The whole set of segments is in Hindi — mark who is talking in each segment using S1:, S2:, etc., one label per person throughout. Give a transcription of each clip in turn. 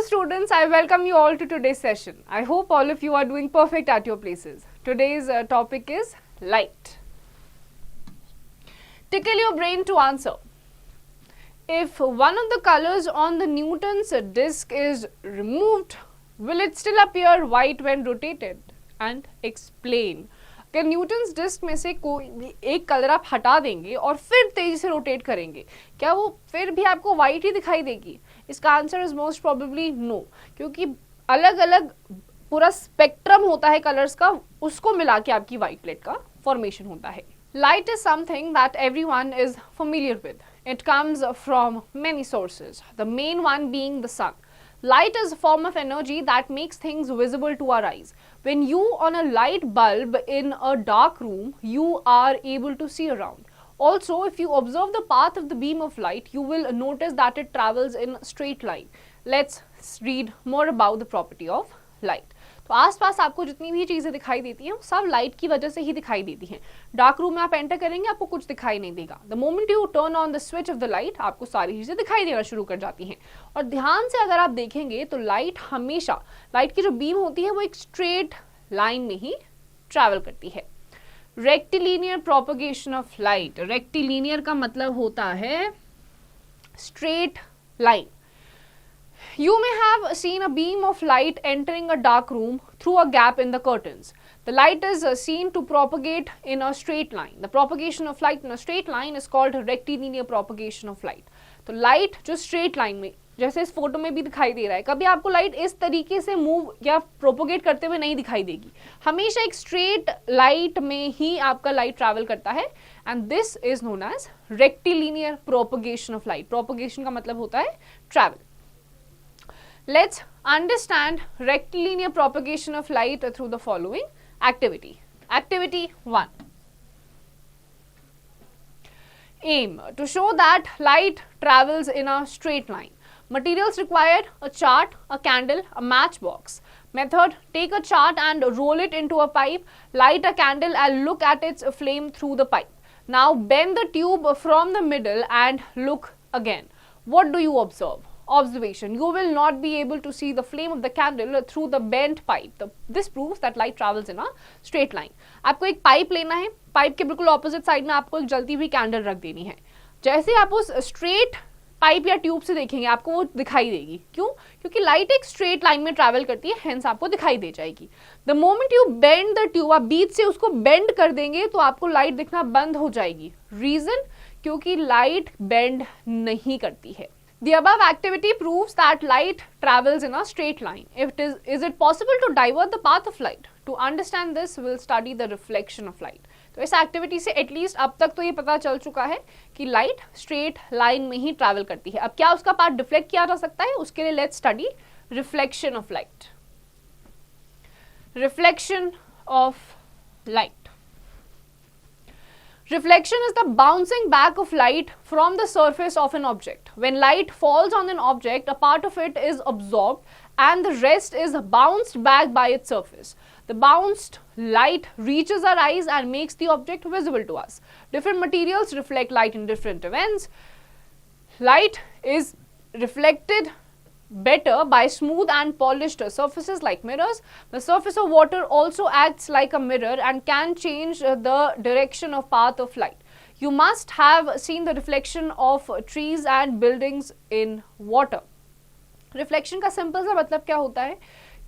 S1: students, I welcome you all to today's session. I hope all of you are doing perfect at your places. Today's topic is light. Tickle your brain to answer. If one of the colors on the Newton's disk is removed, will it still appear white when rotated? And explain. अगर न्यूटन्स डिस्क में से कोई एक कलर आप हटा देंगे और फिर तेजी से रोटेट करेंगे, क्या वो फिर भी आपको वाइट ही दिखाई देगी? इसका answer is most probably no, क्योंकि अलग अलग पूरा स्पेक्ट्रम होता है कलर्स का, उसको मिला के आपकी वाइट प्लेट का फॉर्मेशन होता है. Light is something that everyone is familiar with. It comes from many sources, the main one being the sun. Light is a form of energy that makes things visible to our eyes. When you on a light bulb in a dark room, you are able to see around. Also, if you observe the path of the beam of light, you will notice that it travels in a straight line. Let's read more about the property of light. तो आसपास आपको जितनी भी चीजें दिखाई देती हैं, सब लाइट की वजह से ही दिखाई देती हैं. डार्क रूम में आप एंटर करेंगे, आपको कुछ दिखाई नहीं देगा. The moment U turn on the switch off the light, आपको सारी चीजें दिखाई देना शुरू कर जाती हैं. और ध्यान से अगर आप देखेंगे तो लाइट हमेशा, लाइट की जो बीम होती है वो एक स्ट्रेट लाइन में ही ट्रैवल करती है. Rectilinear propagation of light. Rectilinear का मतलब होता है straight line. You may have seen a beam of light entering a dark room through a gap in the curtains. The light is seen to propagate in a straight line. The propagation of light in a straight line is called rectilinear propagation of light. तो लाइट जो स्ट्रेट लाइन में, जैसे इस फोटो में भी दिखाई दे रहा है, कभी आपको लाइट इस तरीके से मूव या प्रोपोगेट करते हुए नहीं दिखाई देगी. हमेशा एक स्ट्रेट लाइट में ही आपका लाइट ट्रैवल करता है, and this is known as rectilinear propagation of light. Propagation का मतलब होता है travel. Let's understand rectilinear propagation of light through the following activity. Activity 1. Aim to show that light travels in a straight line. Materials required: a chart, a candle, a matchbox. Method: take a chart and roll it into a pipe, light a candle and look at its flame through the pipe. Now bend the tube from the middle and look again. What do you observe? Observation: you will not be able to see the flame of the candle through the bent pipe. This proves that light travels in a straight line. आपको एक पाइप लेना है, पाइप के बिल्कुल ऑपोजिट साइड में आपको एक जलती हुई कैंडल रख देनी है. जैसे आप उस स्ट्रेट पाइप या ट्यूब से देखेंगे, आपको वो दिखाई देगी. क्यों? क्योंकि लाइट एक स्ट्रेट लाइन में ट्रैवल करती है, हेंस आपको दिखाई दे जाएगी. The moment you bend the tube, आप बीच से उसको बेंड कर देंगे तो आपको लाइट दिखना बंद हो जाएगी. रीजन? क्योंकि लाइट बेंड नहीं करती है. The above activity proves that light travels in a straight line. Is it possible to divert the path of light? To understand this, we'll study the reflection of light. तो इस एक्टिविटी से एटलीस्ट अब तक तो ये पता चल चुका है कि लाइट स्ट्रेट लाइन में ही ट्रैवल करती है. अब क्या उसका पाथ डिफ्लेक्ट किया जा सकता है? उसके लिए let's study reflection of light. Reflection of light. Reflection is the bouncing back of light from the surface of an object. When light falls on an object, a part of it is absorbed and the rest is bounced back by its surface. The bounced light reaches our eyes and makes the object visible to us. Different materials reflect light in different events. Light is reflected better by smooth and polished surfaces like mirrors. The surface of water also acts like a mirror and can change the direction of path of light. You must have seen the reflection of trees and buildings in water. Reflection का सिंपल सा मतलब क्या होता है?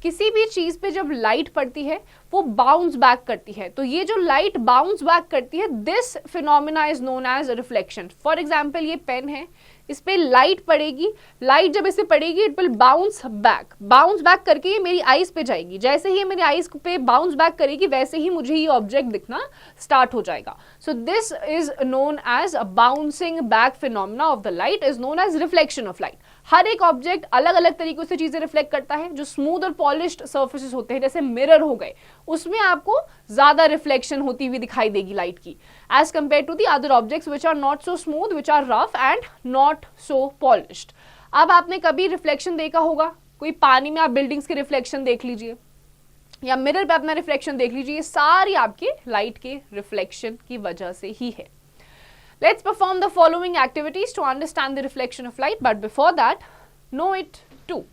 S1: किसी भी चीज पे जब लाइट पड़ती है वो बाउंस बैक करती है. तो ये जो लाइट बाउंस बैक करती है, this phenomena is known as reflection. For example, ये पेन है, इस पे लाइट पड़ेगी, लाइट जब इसे पड़ेगी इट विल बाउंस बैक करके ये मेरी आईज पे जाएगी. जैसे ही ये मेरी आईज पे बाउंस बैक करेगी वैसे ही मुझे ये ऑब्जेक्ट दिखना स्टार्ट हो जाएगा. So this is known as a bouncing back phenomena of the light, is known as reflection of light. हर एक ऑब्जेक्ट अलग अलग तरीकों से चीजें रिफ्लेक्ट करता है. जो स्मूथ और पॉलिश्ड सर्फेसेस होते हैं, जैसे मिरर हो गए, उसमें आपको ज्यादा रिफ्लेक्शन होती हुई दिखाई देगी लाइट की, as compare to the other objects which are not so smooth, which are rough and not so polished. अब आपने कभी रिफ्लेक्शन देखा होगा, कोई पानी में आप बिल्डिंग्स के रिफ्लेक्शन देख लीजिए या मिरर पे अपना रिफ्लेक्शन देख लीजिए, ये सारी आपके लाइट के रिफ्लेक्शन की वजह से ही है. Let's perform the following activities to understand the reflection of light, but before that, know it too.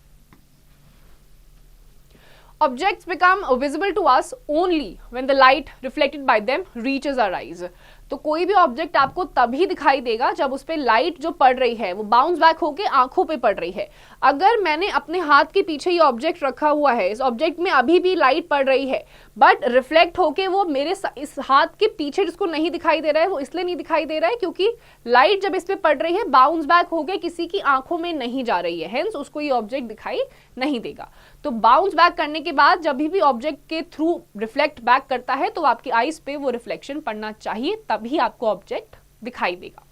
S1: Objects become visible to us only when the light reflected by them reaches our eyes. तो कोई भी ऑब्जेक्ट आपको तभी दिखाई देगा जब उस पर लाइट जो पड़ रही है वो बाउंस बैक होके आंखों पे पड़ रही है. अगर मैंने अपने हाथ के पीछे ये ऑब्जेक्ट रखा हुआ है, इस ऑब्जेक्ट में अभी भी लाइट पड़ रही है, बट रिफ्लेक्ट होके वो मेरे इस हाथ के पीछे जिसको नहीं दिखाई दे रहा है वो इसलिए नहीं दिखाई दे रहा है क्योंकि लाइट जब इस पे पड़ रही है बाउंस बैक होके किसी की आंखों में नहीं जा रही है, हेंस उसको ये ऑब्जेक्ट दिखाई नहीं देगा. तो बाउंस बैक करने के बाद जब भी ऑब्जेक्ट के थ्रू रिफ्लेक्ट बैक करता है तो आपकी आईज पे वो रिफ्लेक्शन पड़ना चाहिए, तभी आपको ऑब्जेक्ट दिखाई देगा.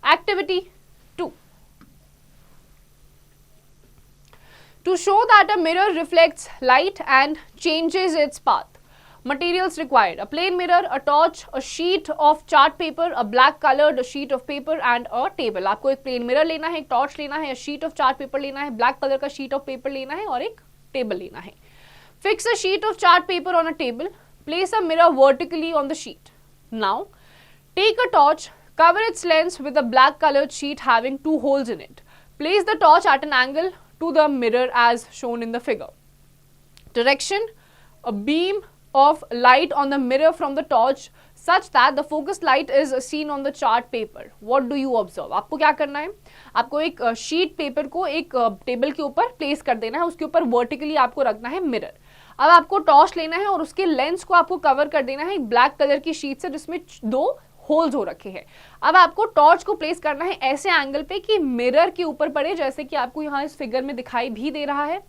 S1: Activity 2. To show that a mirror reflects light and changes its path. Materials required: a plain mirror, a torch, a sheet of chart paper, a black colored sheet of paper and a table. आपको एक plain mirror लेना है, एक torch लेना है, a sheet of chart paper लेना है, black color का sheet of paper लेना है और एक table लेना है. Fix a sheet of chart paper on a table. Place a mirror vertically on the sheet. Now, take a torch, cover its lens with a black colored sheet having 2 holes in it. Place the torch at an angle to the mirror as shown in the figure. Direction: a beam of light on the mirror from the torch such that the focused light is seen on the chart paper. What do you observe? आपको क्या करना है? आपको एक शीट पेपर को एक टेबल के ऊपर प्लेस कर देना है, उसके ऊपर वर्टिकली आपको रखना है मिरर. अब आपको टॉर्च लेना है और उसके लेंस को आपको कवर कर देना है ब्लैक कलर की शीट से जिसमें 2 होल्स हो रखे हैं. अब आपको टॉर्च को प्लेस करना है ऐसे एंगल पे कि मिरर के ऊपर पड़े, जैसे कि आपको यहाँ इस फिगर में दिखाई भी दे रहा है.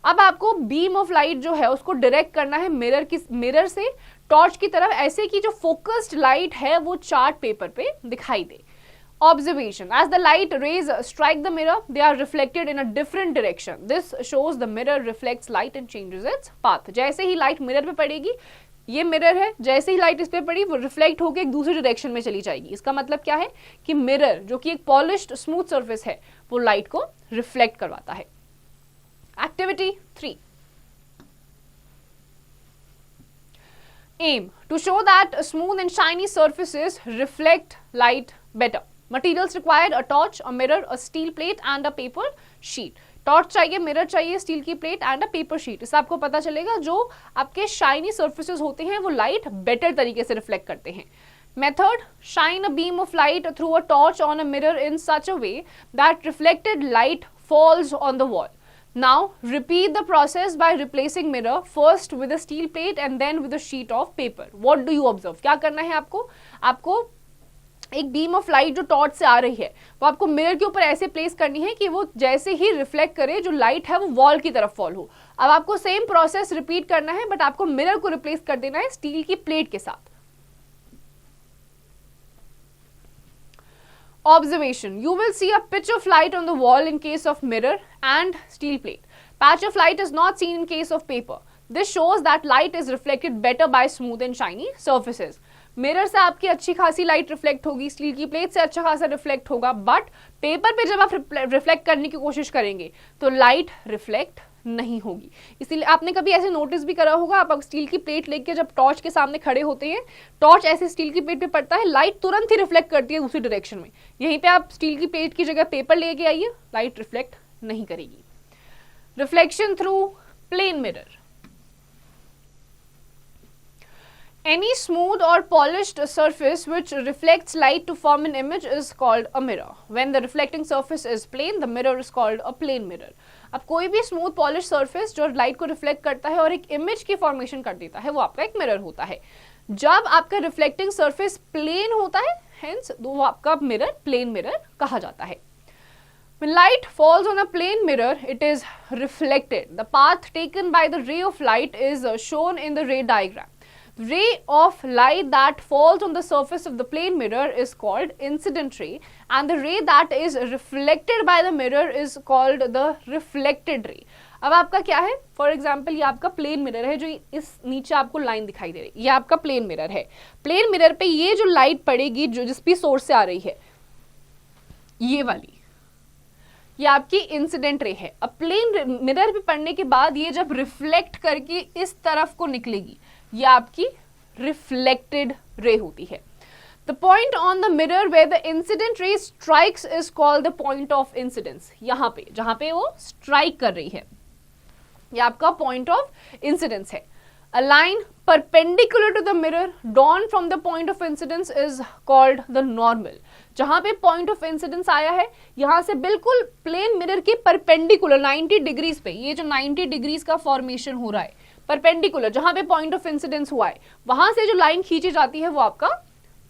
S1: अब आपको बीम ऑफ लाइट जो है उसको डायरेक्ट करना है मिरर से टॉर्च की तरफ, ऐसे कि जो फोकस्ड लाइट है वो चार्ट पेपर पे दिखाई दे. Observation: as the light rays strike the mirror, they are reflected in a different direction. This shows the mirror reflects light and changes its path. जैसे ही लाइट मिरर पे पड़ेगी, ये मिरर है, जैसे ही लाइट इस पे पड़ी वो रिफ्लेक्ट होकर एक दूसरी डायरेक्शन में चली जाएगी. इसका मतलब क्या है कि मिरर जो कि एक पॉलिश्ड स्मूथ सरफेस है वो लाइट को रिफ्लेक्ट करवाता है. Activity 3. Aim: to show that smooth and shiny surfaces reflect light better. Materials required: a torch, a mirror, a steel plate and a paper sheet. Torch चाहिए, मिरर चाहिए, स्टील की plate and a paper sheet. इससे आपको पता चलेगा जो आपके शाइनी सर्फेसेस होते हैं वो लाइट बेटर तरीके से रिफ्लेक्ट करते हैं. Method: shine a beam of light through a torch on a mirror in such a way that reflected light falls on the wall. Now repeat the process by replacing mirror first with a steel plate and then with a sheet of paper. What do you observe? क्या करना है आपको एक बीम ऑफ लाइट जो टॉर्च से आ रही है वो आपको मिरर के ऊपर ऐसे प्लेस करनी है कि वो जैसे ही रिफ्लेक्ट करे जो लाइट है वो वॉल की तरफ फॉल हो. अब आपको सेम प्रोसेस रिपीट करना है बट आपको मिरर को रिप्लेस कर देना है स्टील की प्लेट के साथ. Observation: you will see a pitch of light on the wall in case of mirror and steel plate. Patch of light is not seen in case of paper. This shows that light is reflected better by smooth and shiny surfaces. Mirror से आपकी अच्छी खासी लाइट रिफ्लेक्ट होगी, स्टील की प्लेट से अच्छा खासा रिफ्लेक्ट होगा, बट पेपर पे जब आप रिफ्लेक्ट करने की कोशिश करेंगे तो लाइट रिफ्लेक्ट नहीं होगी. इसीलिए आपने कभी ऐसे नोटिस भी करा होगा, आप स्टील की प्लेट लेके जब टॉर्च के सामने खड़े होते हैं, टॉर्च ऐसे स्टील की प्लेट पे पड़ता है, लाइट तुरंत ही रिफ्लेक्ट करती है दूसरी डायरेक्शन में. यहीं पे आप स्टील की प्लेट की जगह पेपर लेके आइए, लाइट रिफ्लेक्ट नहीं करेगी. Reflection through plane mirror. Any smooth or polished surface which reflects light to form an image is called a mirror. When the reflecting surface is plane, the mirror is called a plane mirror. अब कोई भी स्मूथ पॉलिश सरफेस जो लाइट को रिफ्लेक्ट करता है और एक इमेज की फॉर्मेशन कर देता है वो आपका एक मिरर होता है. जब आपका रिफ्लेक्टिंग सरफेस प्लेन होता है, हेंस वो आपका मिरर प्लेन मिरर कहा जाता है. When light falls on a plane mirror, it is reflected. The path taken by the ray of light is shown in the ray diagram. Ray of light that falls on the surface of the plane mirror is called incident ray, and the ray that is reflected by the mirror is called the reflected ray. अब आपका क्या है, फॉर एग्जाम्पल ये आपका प्लेन मिरर है जो इस नीचे आपको लाइन दिखाई दे रही है, ये आपका प्लेन मिरर है. प्लेन मिरर पे ये जो लाइट पड़ेगी जो जिस भी सोर्स से आ रही है, ये वाली, ये आपकी इंसिडेंट रे है. अब प्लेन मिरर पे पड़ने के बाद ये जब रिफ्लेक्ट करके इस तरफ को निकलेगी, ये आपकी रिफ्लेक्टेड रे होती है. The point on the mirror where the incident ray strikes is called the point of incidence. यहाँ पे जहां पे वो स्ट्राइक कर रही है ये आपका पॉइंट ऑफ इंसिडेंस है. A line perpendicular to the mirror drawn from the point of incidence is called the normal. जहां पे पॉइंट ऑफ इंसिडेंस आया है, यहां से बिल्कुल प्लेन मिरर के परपेंडिकुलर 90 डिग्रीज पे, ये जो 90 डिग्रीज का फॉर्मेशन हो रहा है परपेंडिकुलर, जहां पे पॉइंट ऑफ इंसिडेंस हुआ है, वहां से जो लाइन खींची जाती है वो आपका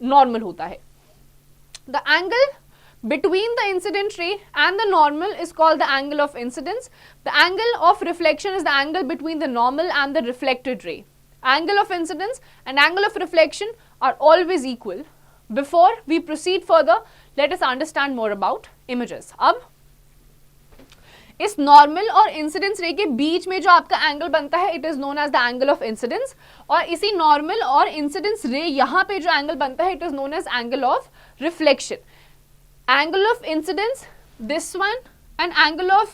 S1: नॉर्मल होता है. The angle between the incident ray and the normal is called the angle of incidence. The angle of reflection is the angle between the normal and the reflected ray. Angle of incidence and angle of reflection are always equal. Before we proceed further, let us understand more about images. अब इस नॉर्मल और इंसिडेंस रे के बीच में जो आपका एंगल बनता है, it is known as the angle of incidence. और इसी नॉर्मल और इंसिडेंस रे यहाँ पे जो एंगल बनता है, it is known as angle of reflection. Angle of incidence, this one, and angle of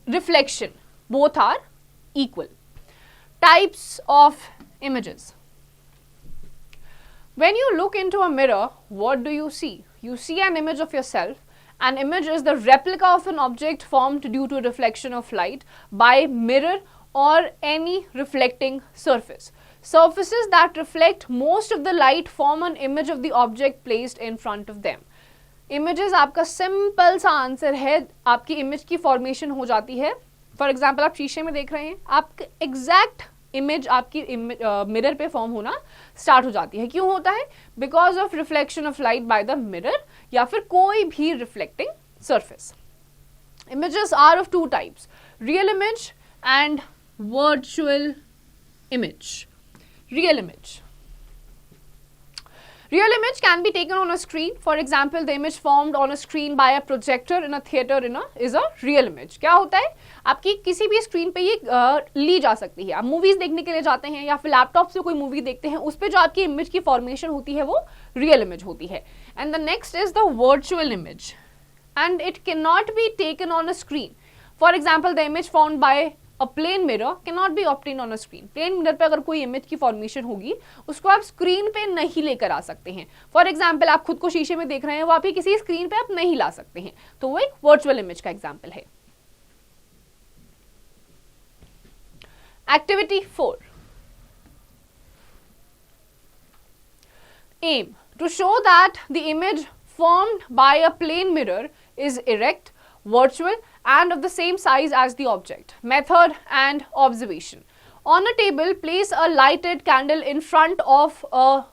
S1: reflection, both are equal. Types of images. When you look into a mirror, what do you see? You see an image of yourself. An image is the replica of an object formed due to reflection of light by mirror or any reflecting surface. Surfaces that reflect most of the light form an image of the object placed in front of them. Images आपका सिंपल सा आंसर है, आपकी इमेज की फॉर्मेशन हो जाती है. फॉर एग्जाम्पल आप शीशे में देख रहे हैं, आपका एग्जैक्ट इमेज आपकी मिरर पे फॉर्म होना स्टार्ट हो जाती है. क्यों होता है? Because of reflection of light by the mirror या फिर कोई भी reflecting surface. Images are of two types, real image and virtual image. Real image. Real image can be taken on a screen. For example, the image formed on a screen by a projector in a theater is a real image. क्या होता है? आपकी किसी भी स्क्रीन पे ये ली जा सकती है. आप मूवीज देखने के लिए जाते हैं या फिर लैपटॉप से कोई मूवी देखते हैं, उस पे जो आपकी इमेज की फॉर्मेशन होती है वो रियल इमेज होती है. And the next is the virtual image and it can not be taken on a screen. For example, the image found by A plane mirror cannot be obtained on a screen. Plane mirror पे अगर कोई इमेज की फॉर्मेशन होगी, उसको आप स्क्रीन पे नहीं लेकर आ सकते हैं. फॉर एग्जाम्पल, आप खुद को शीशे में देख रहे हैं, वो आप किसी स्क्रीन पे आप नहीं ला सकते हैं. तो वो एक वर्चुअल इमेज का एग्जाम्पल है. Activity 4. Aim to show that the image formed by a plane mirror is erect, virtual and of the same size as the object. Method and observation. On a table, place a lighted candle in front of a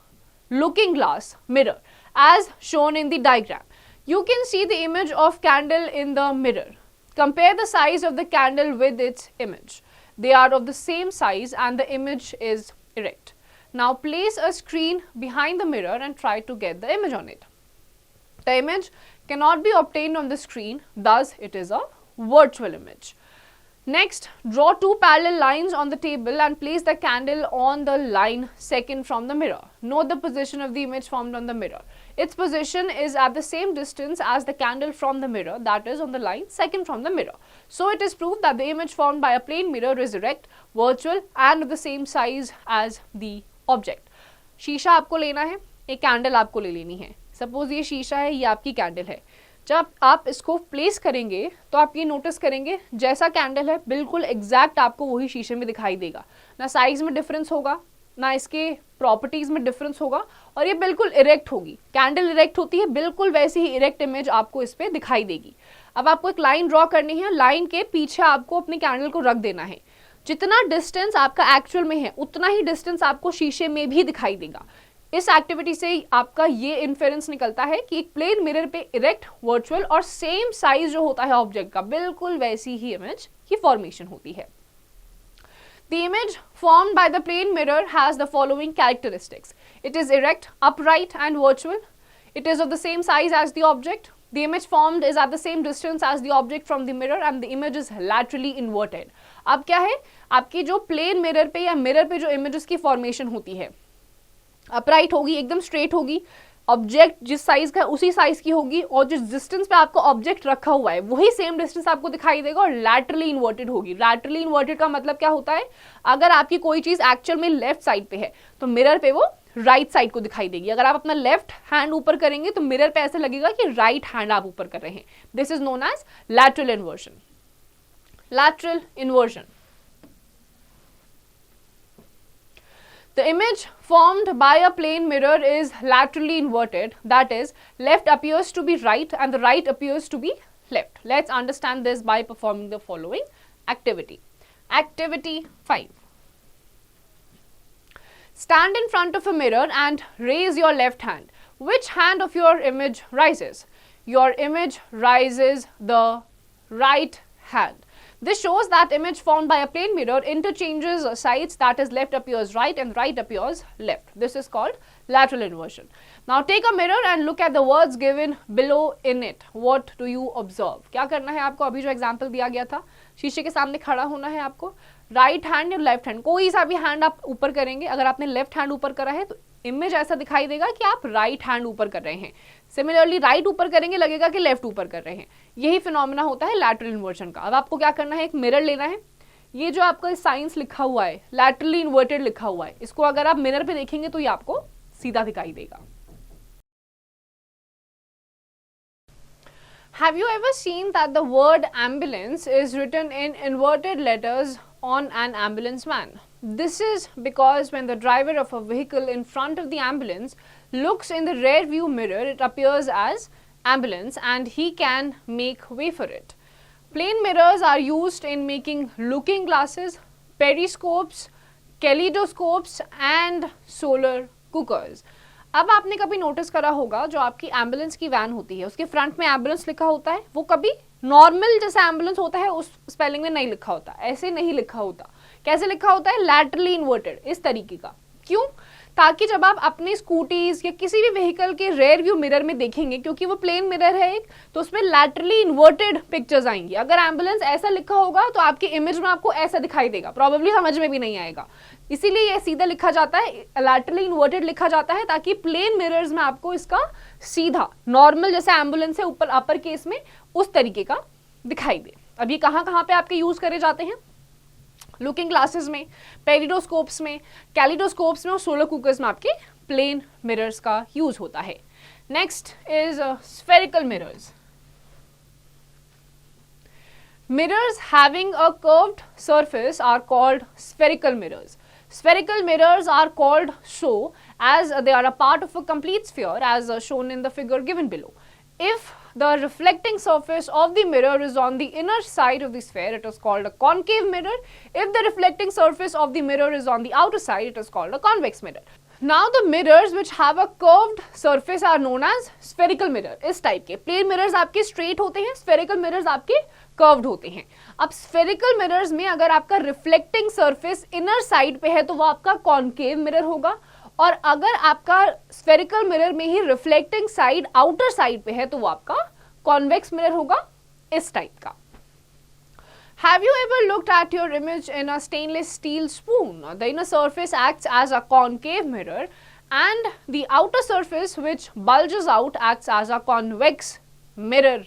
S1: looking glass mirror as shown in the diagram. You can see the image of candle in the mirror. Compare the size of the candle with its image. They are of the same size and the image is erect. Now place a screen behind the mirror and try to get the image on it. The image cannot be obtained on the screen, thus it is a virtual image. Next, draw two parallel lines on the table and place the candle on the line second from the mirror. Note the position of the image formed on the mirror. Its position is at the same distance as the candle from the mirror, that is on the line second from the mirror. So it is proved that the image formed by a plane mirror is erect, virtual and of the same size as the object. शीशा आपको लेना है, एक कैंडल आपको ले लेनी है. सपोज ये शीशा है, ये आपकी कैंडल है. जब आप इसको प्लेस करेंगे तो आप ये नोटिस करेंगे जैसा कैंडल है बिल्कुल एग्जैक्ट आपको वही शीशे में दिखाई देगा. ना साइज में डिफरेंस होगा, ना इसके प्रॉपर्टीज में डिफरेंस होगा, और ये बिल्कुल इरेक्ट होगी. कैंडल इरेक्ट होती है, बिल्कुल वैसी ही इरेक्ट इमेज आपको इस पे दिखाई देगी. अब आपको एक लाइन ड्रॉ करनी है, लाइन के पीछे आपको अपने कैंडल को रख देना है. जितना डिस्टेंस आपका एक्चुअल में है उतना ही डिस्टेंस आपको शीशे में भी दिखाई देगा. इस एक्टिविटी से आपका ये इन्फेरेंस निकलता है कि एक प्लेन मिरर पे इरेक्ट, वर्चुअल और सेम साइज जो होता है ऑब्जेक्ट का, बिल्कुल वैसी ही इमेज की फॉर्मेशन होती है. The image formed by the plane mirror has the following characteristics. It is erect, upright and virtual. It is of the same size as the object. The image formed is at the same distance as the object from the mirror and the image is laterally inverted. अब क्या है, आपकी जो प्लेन मिरर पे या मिरर पे जो इमेजेस की फॉर्मेशन होती है, अपराइट होगी, एकदम स्ट्रेट होगी. ऑब्जेक्ट जिस साइज का उसी साइज की होगी और जिस डिस्टेंस पे आपको ऑब्जेक्ट रखा हुआ है वही सेम डिस्टेंस आपको दिखाई देगा, और लैटरली इन्वर्टेड होगी. लैटरली इन्वर्टेड का मतलब क्या होता है, अगर आपकी कोई चीज एक्चुअल में लेफ्ट साइड पे है तो मिरर पे वो राइट साइड को दिखाई देगी. अगर आप अपना लेफ्ट हैंड ऊपर करेंगे तो मिरर पे ऐसे लगेगा कि राइट हैंड आप ऊपर कर रहे हैं. This is known as lateral inversion. Lateral inversion. The image formed by a plane mirror is laterally inverted, that is, left appears to be right and the right appears to be left. Let's understand this by performing the following activity. Activity 5. Stand in front of a mirror and raise your left hand. Which hand of your image rises? Your image rises the right hand. This shows that image formed by a plane mirror interchanges sides, that is, left appears right and right appears left. This is called lateral inversion. Now take a mirror and look at the words given below in it. What do you observe? क्या करना है आपको? अभी जो एग्जाम्पल दिया गया था, शीशे के सामने खड़ा होना है आपको. राइट हैंड या लेफ्ट हैंड, कोई सा भी हैंड आप ऊपर करेंगे. अगर आपने लेफ्ट हैंड ऊपर करा है तो इमेज ऐसा दिखाई देगा कि आप राइट हैंड ऊपर कर रहे हैं. सिमिलरली राइट ऊपर करेंगे, लगेगा कि लेफ्ट ऊपर कर रहे हैं. यही फिनोमेना होता है लैटरल इन्वर्जन का. अब आपको क्या करना है, एक मिरर लेना है. ये जो आपका साइंस लिखा हुआ है, लैटरली इन्वर्टेड लिखा हुआ है, इसको अगर आप मिरर पे देखेंगे तो ये आपको सीधा दिखाई देगा. Have you ever seen that the word ambulance is written in inverted letters on an ambulance van? This is because when the driver of a vehicle in front of the ambulance looks in the rear view mirror, it appears as ambulance and he can make way for it. Plane mirrors are used in making looking glasses, periscopes, kaleidoscopes and solar cookers. अब आपने कभी नोटिस करा होगा, जो आपकी एम्बुलेंस की वैन होती है उसके फ्रंट में एम्बुलेंस लिखा होता है, वो कभी नॉर्मल जैसा एम्बुलेंस होता है उस स्पेलिंग में नहीं लिखा होता, ऐसे नहीं लिखा होता. कैसे लिखा होता है? लैटरली इन्वर्टेड, इस तरीके का. क्यों? ताकि जब आप अपनी स्कूटीज या किसी भी व्हीकल के रेयर व्यू मिरर में देखेंगे, क्योंकि वो प्लेन मिरर है एक, तो उसमें लैटरली इन्वर्टेड पिक्चर्स आएंगी. अगर एम्बुलेंस ऐसा लिखा होगा तो आपके इमेज में आपको ऐसा दिखाई देगा, प्रॉबेबली समझ में भी नहीं आएगा. इसीलिए ये सीधा लिखा जाता है, लैटरली इन्वर्टेड लिखा जाता है, ताकि प्लेन मिरर्स में आपको इसका सीधा नॉर्मल जैसे एम्बुलेंस है ऊपर अपर केस में उस तरीके का दिखाई दे. अब ये कहाँ कहाँ पे आपके यूज करे जाते हैं? लुकिंग ग्लासेस में, पेरिडोस्कोप्स में, कैलिडोस्कोप्स में और सोलर कुकर्स में आपके प्लेन मिरर्स का यूज होता है. Next is spherical mirrors. Mirrors having a curved surface are called spherical mirrors. Spherical mirrors are called so as they are a part of a complete sphere, as shown in the figure given below. If the reflecting surface of the mirror is on the inner side of the sphere, it is called a concave mirror. If the reflecting surface of the mirror is on the outer side, it is called a convex mirror. Now the mirrors which have a curved surface are known as spherical mirror. इस टाइप के प्लेन मिरर्स आपके स्ट्रेट होते हैं, स्फेरिकल मिरर्स आपके कर्व्ड होते हैं. अब स्फेरिकल मिरर्स में अगर आपका रिफ्लेक्टिंग सरफेस इनर साइड पे है तो वो आपका कॉन्केव मिरर होगा, और अगर आपका स्फेरिकल मिरर में ही रिफ्लेक्टिंग साइड आउटर साइड पे है तो वो आपका कॉन्वेक्स मिरर होगा, इस टाइप का. Have you ever looked at your image in a stainless steel spoon? The inner surface acts as a concave mirror and the outer surface which bulges out acts as a convex mirror.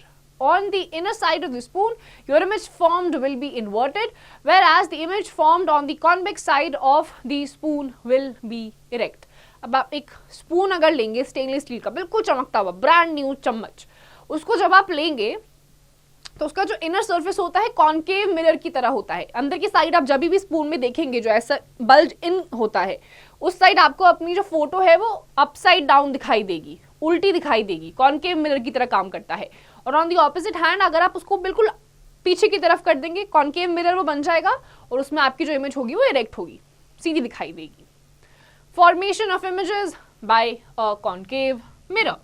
S1: On the inner side of the spoon, your image formed will be inverted, whereas the image formed on the convex side of the spoon will be erect. अब आप एक स्पून अगर लेंगे स्टेनलेस स्टील का, बिल्कुल चमकता हुआ ब्रांड न्यू चम्मच, उसको जब आप लेंगे तो उसका जो इनर सरफेस होता है कॉन्केव मिरर की तरह होता है. अंदर की साइड आप जब भी स्पून में देखेंगे जो ऐसा बल्ज इन होता है, उस साइड आपको अपनी जो फोटो है वो अपसाइड डाउन दिखाई देगी, उल्टी दिखाई देगी, कॉन्केव मिरर की तरह काम करता है. और ऑन दी ऑपोजिट हैंड अगर आप उसको बिल्कुल पीछे की तरफ कर देंगे, कॉन्केव मिरर वो बन जाएगा और उसमें आपकी जो इमेज होगी वो इरेक्ट होगी, सीधी दिखाई देगी. Formation of images bye a concave mirror.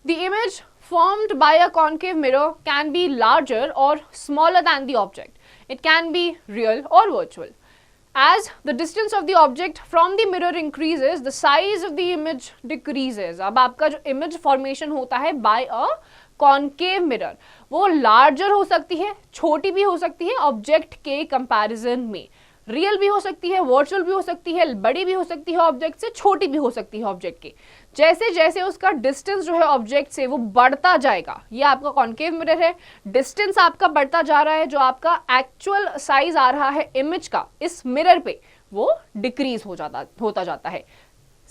S1: The image formed by a concave mirror can be larger or smaller than the object. It can be real or virtual. As the distance of the object from the mirror increases, the size of the image decreases. अब आपका जो image formation होता है by a concave mirror, वो larger हो सकती है, छोटी भी हो सकती है object के comparison में. रियल भी हो सकती है, वर्चुअल भी हो सकती है, बड़ी भी हो सकती है ऑब्जेक्ट से, छोटी भी हो सकती है ऑब्जेक्ट के. जैसे जैसे उसका डिस्टेंस जो है ऑब्जेक्ट से वो बढ़ता जाएगा, ये आपका कॉन्केव मिरर है, डिस्टेंस आपका बढ़ता जा रहा है, जो आपका एक्चुअल साइज आ रहा है इमेज का इस मिरर पे वो डिक्रीज होता जाता है.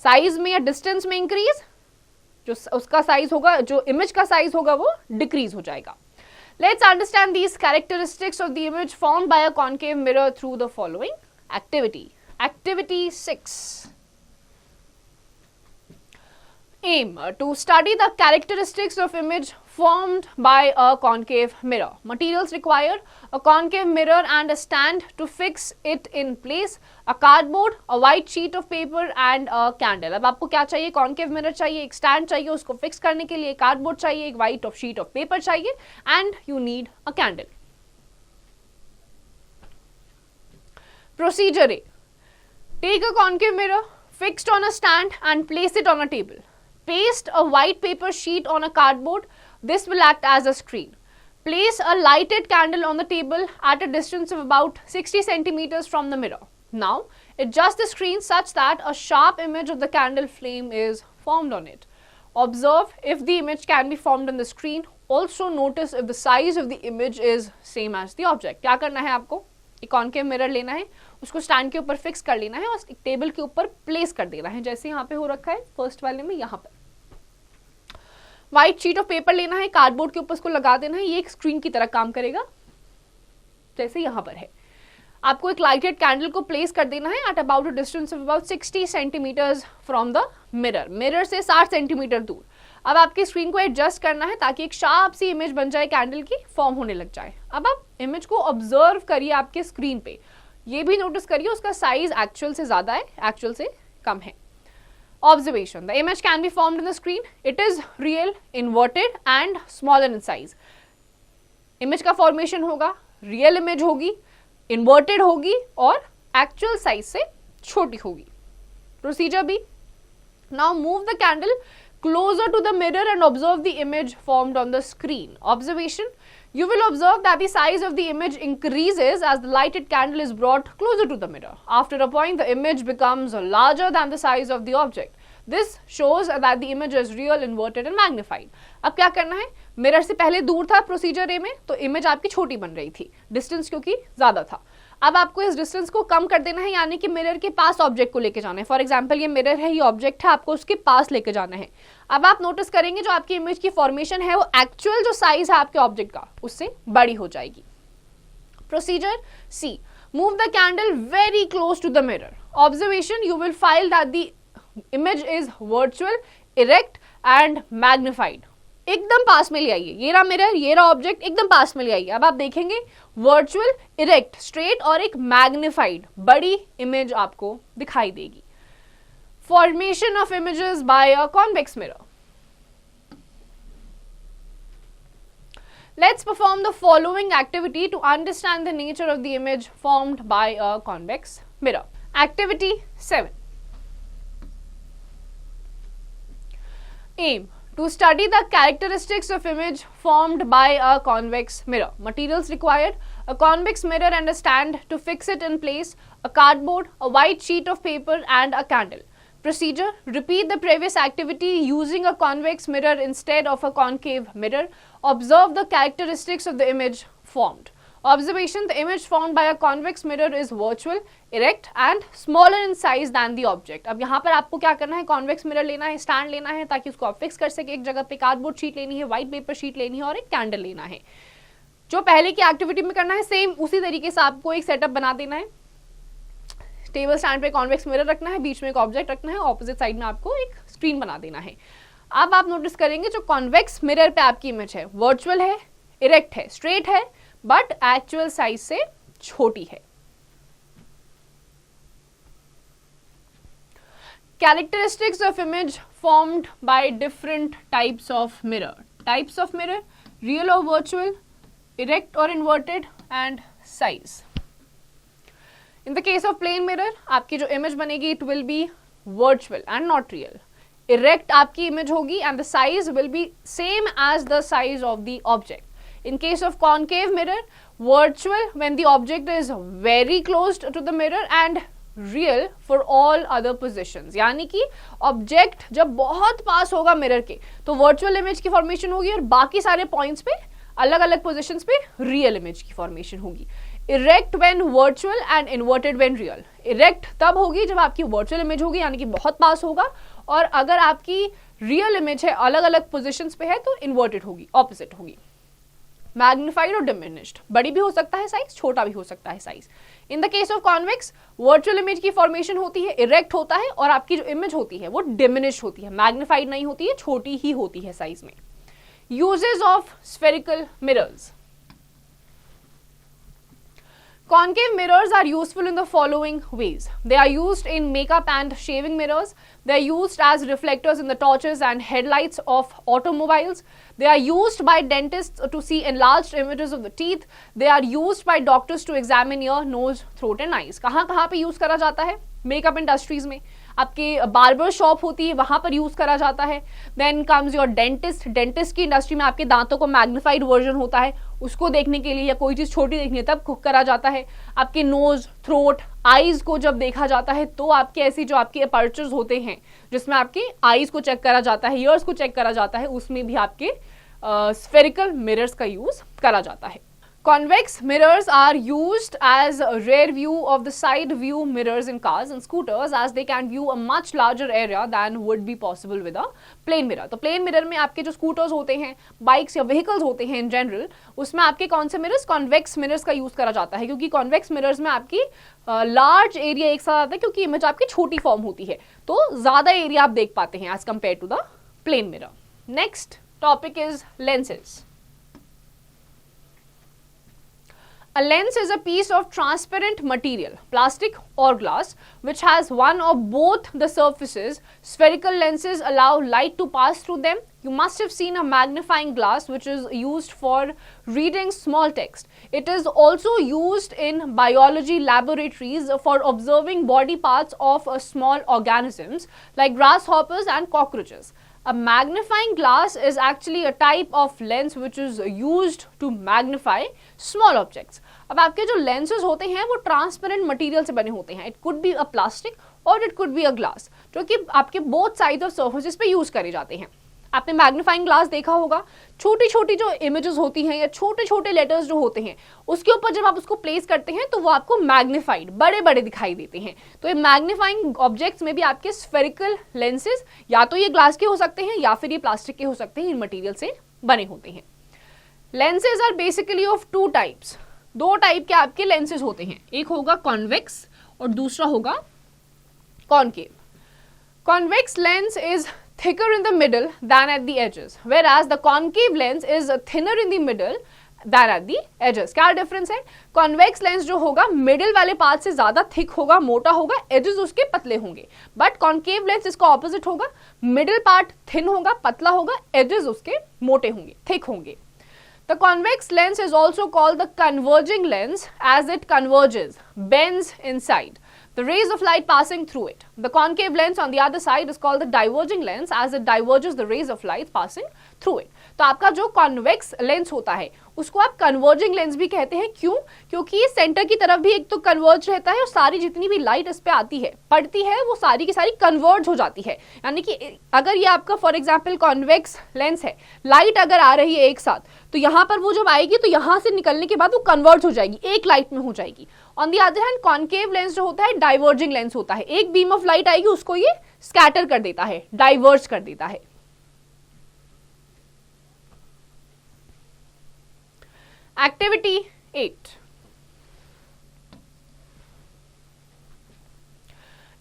S1: साइज में या डिस्टेंस में इंक्रीज, जो उसका साइज होगा, जो इमेज का साइज होगा वो डिक्रीज हो जाएगा. Let's understand these characteristics of the image formed by a concave mirror through the following activity. Activity 6. Aim to study the characteristics of image formed by a concave mirror. Materials required: a concave mirror and a stand to fix it in place, a cardboard, a white sheet of paper and a candle. अब आपको क्या चाहिए? concave mirror चाहिए, एक stand चाहिए उसको fix करने के लिए, cardboard चाहिए, एक white sheet of paper चाहिए and you need a candle. Procedure A. Take a concave mirror fixed on a stand and place it on a table. Paste a white paper sheet on a cardboard. This will act as a screen. Place a lighted candle on the table at a distance of about 60 centimeters from the mirror. Now, adjust the screen such that a sharp image of the candle flame is formed on it. Observe if the image can be formed on the screen. Also notice if the size of the image is same as the object. क्या करना है आपको? एक कॉन्केव मिरर लेना है, उसको स्टैंड के ऊपर फिक्स कर लेना है और एक टेबल के ऊपर प्लेस कर देना है, जैसे यहाँ पे हो रखा है फर्स्ट वाले में। यहाँ पर व्हाइट शीट ऑफ पेपर लेना है, कार्डबोर्ड के ऊपर उसको लगा देना है, ये एक स्क्रीन की तरह काम करेगा, जैसे यहाँ पर है। आपको एक लाइटेड कैंडल को प्लेस कर देना है at about a distance of about 60 centimetres from the mirror, mirror से 60 सेंटीमीटर दूर। अब आपकी स्क्रीन को एडजस्ट करना है ताकि एक शार्प सी इमेज बन जाए, कैंडल की फॉर्म होने लग जाए। अब आप इमेज को ऑब्जर्व करिए आपके स्क्रीन पे, ये भी नोटिस करिए उसका साइज एक्चुअल से ज्यादा है, एक्चुअल से कम है। Observation: the image can be formed in the screen, it is real, inverted and smaller in size. Image का फॉर्मेशन होगा, रियल इमेज होगी, इन्वर्टेड होगी और एक्चुअल साइज से छोटी होगी। Procedure B: now move the candle closer to the mirror and observe the image formed on the screen. Observation: you will observe that the size of the image increases as the lighted candle is brought closer to the mirror. After a point, the image becomes larger than the size of the object. This shows that the image is real, inverted and magnified. अब क्या करना है? मिरर से पहले दूर था प्रोसीजर ए में, तो इमेज आपकी छोटी बन रही थी, डिस्टेंस क्योंकि ज्यादा था। अब आपको इस डिस्टेंस को कम कर देना है, यानी कि मिरर के पास ऑब्जेक्ट को लेके जाना है। फॉर एग्जांपल ये मिरर है, ये ऑब्जेक्ट है, आपको उसके पास लेके जाना है। अब आप नोटिस करेंगे जो आपकी इमेज की फॉर्मेशन है वो एक्चुअल जो साइज है आपके ऑब्जेक्ट का उससे बड़ी हो जाएगी। Procedure C: move the candle very close to the mirror. Observation: you will find that the image is virtual, erect and magnified. एकदम पास में ले आइए, ये रहा मिरर, ये रहा ऑब्जेक्ट, एकदम पास में ले आइए। अब आप देखेंगे वर्चुअल, इरेक्ट, स्ट्रेट और एक मैग्निफाइड बड़ी इमेज आपको दिखाई देगी। Formation of images bye a convex mirror. Let's perform the following activity to understand the nature of the image formed by a convex mirror. Activity 7. Aim: to study the characteristics of image formed by a convex mirror. Materials required: a convex mirror and a stand to fix it in place, a cardboard, a white sheet of paper and a candle. Procedure: repeat the previous activity using a convex mirror instead of a concave mirror. Observe the characteristics of the image formed. Observation: the image formed by a convex mirror is virtual, erect and smaller in size than the object. अब यहाँ पर आपको क्या करना है? कॉन्वेक्स मिरर लेना है, स्टैंड लेना है ताकि उसको आप फिक्स कर सके एक जगह पे, कार्डबोर्ड शीट लेनी है, व्हाइट पेपर शीट लेनी है और एक कैंडल लेना है। जो पहले की एक्टिविटी में करना है सेम उसी तरीके से आपको एक सेटअप बना देना है। टेबल स्टैंड पे कॉन्वेक्स मिरर रखना है, बीच में एक ऑब्जेक्ट रखना है, ऑपोजिट साइड में आपको एक स्क्रीन बना देना है। अब आप नोटिस करेंगे जो कॉन्वेक्स मिरर पे आपकी इमेज है वर्चुअल है, इरेक्ट है, स्ट्रेट है, बट एक्चुअल साइज से छोटी है। Characteristics of image formed by different types of mirror. Types of mirror: real or virtual, erect or inverted, and size. In the case of plane mirror, आपकी जो image बनेगी it will be virtual and not real. Erect आपकी image होगी and the size will be same as the size of the object. In case of concave mirror, virtual when the object is very close to the mirror and real for all other positions. यानी कि ऑब्जेक्ट जब बहुत पास होगा मिरर के तो वर्चुअल इमेज की फॉर्मेशन होगी और बाकी सारे पॉइंट्स पे अलग अलग पोजिशंस पे रियल इमेज की फॉर्मेशन होगी। Erect when virtual and inverted when real. Erect तब होगी जब आपकी वर्चुअल इमेज होगी यानी कि बहुत पास होगा, और अगर आपकी रियल इमेज है अलग अलग पोजिशंस पे है तो इन्वर्टेड होगी, ऑपोजिट होगी। मैग्निफाइड और डिमिनिश्ड, बड़ी भी हो सकता है साइज, छोटा भी हो सकता है size. In the case of convex virtual image की फॉर्मेशन होती है, इरेक्ट होता है, और आपकी जो इमेज होती है वो डिमिनिश होती है, मैग्निफाइड नहीं होती है, छोटी ही होती है साइज में। Uses of spherical mirrors. Concave mirrors are useful in the following ways. They are used in makeup and shaving mirrors. They are used as reflectors in the torches and headlights of automobiles. They are used by dentists to see enlarged images of the teeth. They are used by doctors to examine ear, nose, throat and eyes. कहाँ कहाँ पे यूज करा जाता है? मेकअप इंडस्ट्रीज में, आपके बार्बर शॉप होती है वहां पर यूज करा जाता है। Then comes your dentist, dentist की इंडस्ट्री में आपके दांतों को मैग्निफाइड वर्जन होता है, उसको देखने के लिए, या कोई चीज छोटी देखनी है तब करा जाता है। आपके नोज, थ्रोट, आईज को जब देखा जाता है तो आपके ऐसी जो आपके अपर्चर्स होते हैं जिसमें आपके आईज को चेक करा जाता है, ईयर्स को चेक करा जाता है, उसमें भी आपके स्फेरिकल मिरर्स का यूज करा जाता है। Convex mirrors are used as a rear view of the side view mirrors in cars and scooters, as they can view a much larger area than would be possible with a plane mirror. तो plane mirror में आपके जो स्कूटर्स होते हैं, बाइक्स या व्हीकल्स होते हैं इन जनरल, उसमें आपके कौन से मिरर्स, कॉन्वेक्स मिरर्स का यूज करा जाता है, क्योंकि कॉन्वेक्स मिरर्स में आपकी लार्ज एरिया एक साथ आता है, क्योंकि इमेज आपकी छोटी फॉर्म होती है तो ज्यादा एरिया आप देख पाते हैं as compare to the plane mirror. Next topic is lenses. A lens is a piece of transparent material, plastic or glass, which has one or both the surfaces. Spherical lenses allow light to pass through them. You must have seen a magnifying glass which is used for reading small text. It is also used in biology laboratories for observing body parts of small organisms like grasshoppers and cockroaches. A magnifying glass is actually a type of lens which is used to magnify small objects. अब आपके जो lenses होते हैं वो ट्रांसपेरेंट मटेरियल से बने होते हैं। It could be a plastic और it could be a glass, जो कि आपके बोथ साइड ऑफ सर्फेसेस पे यूज करे जाते हैं। आपने मैग्नीफाइंग ग्लास देखा होगा, छोटी छोटी जो इमेजेस होती हैं या छोटे छोटे लेटर्स जो होते हैं उसके ऊपर जब आप उसको प्लेस करते हैं तो वो आपको मैग्नीफाइड बड़े बड़े दिखाई देते हैं। तो ये मैग्नीफाइंग ऑब्जेक्ट्स में भी आपके स्फेरिकल लेंसेज या तो ये ग्लास के हो सकते हैं या फिर ये प्लास्टिक के हो सकते हैं, इन मटीरियल से बने होते हैं। Lenses are basically of two types, दो टाइप के आपके लेंसेज होते हैं, एक होगा कॉन्वेक्स और दूसरा होगा concave. Convex lens is thicker in the middle than at the edges, whereas the concave lens is thinner in the middle than at the edges. क्या डिफरेंस है? कॉन्वेक्स लेंस जो होगा मिडिल वाले पार्ट से ज्यादा थिक होगा, मोटा होगा, एजेस उसके पतले होंगे, बट कॉन्केव लेंस इसका ऑपोजिट होगा, मिडिल पार्ट थिन होगा, पतला होगा, एजेस उसके मोटे होंगे, थिक होंगे। The convex lens is also called the converging lens as it converges, bends inside the rays of light passing through it. The concave lens on the other side is called the diverging lens as it diverges the rays of light passing through it. तो आपका जो कॉन्वेक्स लेंस होता है उसको आप कन्वर्जिंग लेंस भी कहते हैं। क्यों? क्योंकि ये सेंटर की तरफ भी एक तो कन्वर्ज रहता है और सारी जितनी भी लाइट इस पे आती है, पड़ती है, वो सारी की सारी कन्वर्ज हो जाती है। यानी कि अगर ये आपका फॉर एग्जांपल कॉन्वेक्स लेंस है, लाइट अगर आ रही है एक साथ, तो यहाँ पर वो जब आएगी तो यहाँ से निकलने के बाद वो कन्वर्ज हो जाएगी, एक लाइट में हो जाएगी। On the other hand concave lens जो होता है डाइवर्जिंग लेंस होता है, एक बीम ऑफ लाइट आएगी उसको ये स्कैटर कर देता है, डाइवर्ज कर देता है। Activity 8.